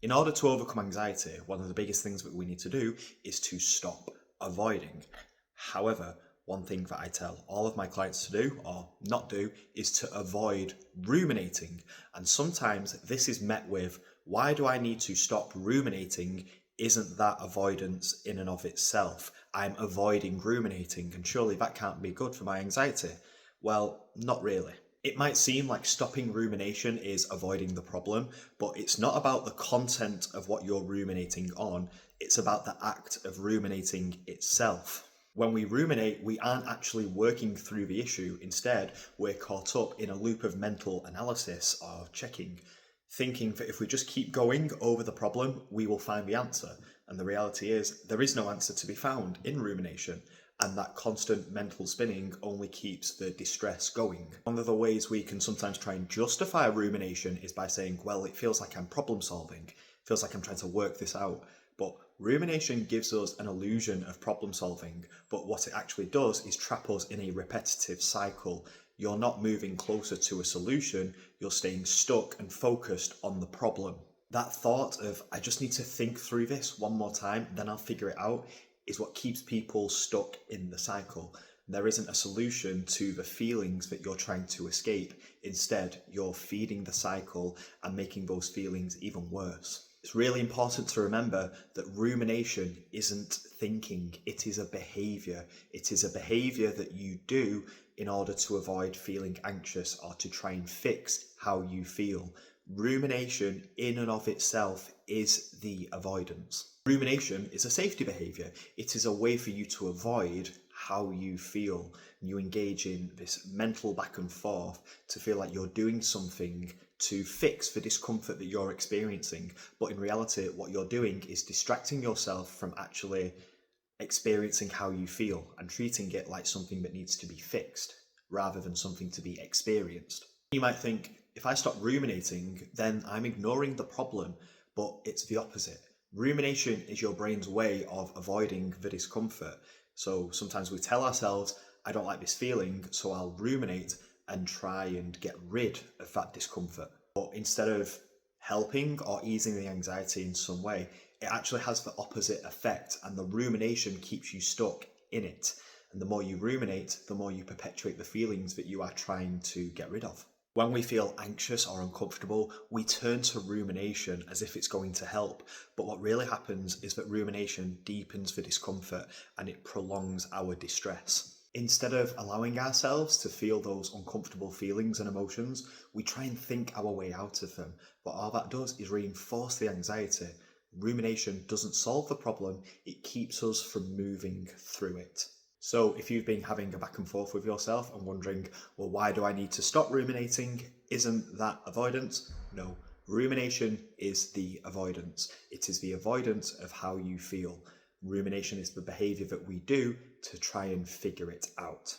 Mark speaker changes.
Speaker 1: In order to overcome anxiety, one of the biggest things that we need to do is to stop avoiding. However, one thing that I tell all of my clients to do or not do is to avoid ruminating. And sometimes this is met with, why do I need to stop ruminating? Isn't that avoidance in and of itself? I'm avoiding ruminating, and surely that can't be good for my anxiety. Well, not really. It might seem like stopping rumination is avoiding the problem, but it's not about the content of what you're ruminating on, it's about the act of ruminating itself. When we ruminate, we aren't actually working through the issue. Instead, we're caught up in a loop of mental analysis or checking, thinking that if we just keep going over the problem, we will find the answer. And the reality is, there is no answer to be found in rumination. And that constant mental spinning only keeps the distress going. One of the ways we can sometimes try and justify rumination is by saying, well, it feels like I'm problem solving, it feels like I'm trying to work this out. But rumination gives us an illusion of problem solving, but what it actually does is trap us in a repetitive cycle. You're not moving closer to a solution, you're staying stuck and focused on the problem. That thought of, I just need to think through this one more time, then I'll figure it out, is what keeps people stuck in the cycle. There isn't a solution to the feelings that you're trying to escape. Instead, you're feeding the cycle and making those feelings even worse. It's really important to remember that rumination isn't thinking, it is a behaviour. It is a behaviour that you do in order to avoid feeling anxious or to try and fix how you feel. Rumination in and of itself is the avoidance. Rumination is a safety behaviour. It is a way for you to avoid how you feel. You engage in this mental back and forth to feel like you're doing something to fix the discomfort that you're experiencing. But in reality, what you're doing is distracting yourself from actually experiencing how you feel and treating it like something that needs to be fixed rather than something to be experienced. You might think, if I stop ruminating, then I'm ignoring the problem, but it's the opposite. Rumination is your brain's way of avoiding the discomfort. So sometimes we tell ourselves, I don't like this feeling, so I'll ruminate and try and get rid of that discomfort. But instead of helping or easing the anxiety in some way, it actually has the opposite effect, and the rumination keeps you stuck in it. And the more you ruminate, the more you perpetuate the feelings that you are trying to get rid of. When we feel anxious or uncomfortable, we turn to rumination as if it's going to help. But what really happens is that rumination deepens the discomfort and it prolongs our distress. Instead of allowing ourselves to feel those uncomfortable feelings and emotions, we try and think our way out of them. But all that does is reinforce the anxiety. Rumination doesn't solve the problem, it keeps us from moving through it. So if you've been having a back and forth with yourself and wondering, well, why do I need to stop ruminating? Isn't that avoidance? No, rumination is the avoidance. It is the avoidance of how you feel. Rumination is the behaviour that we do to try and figure it out.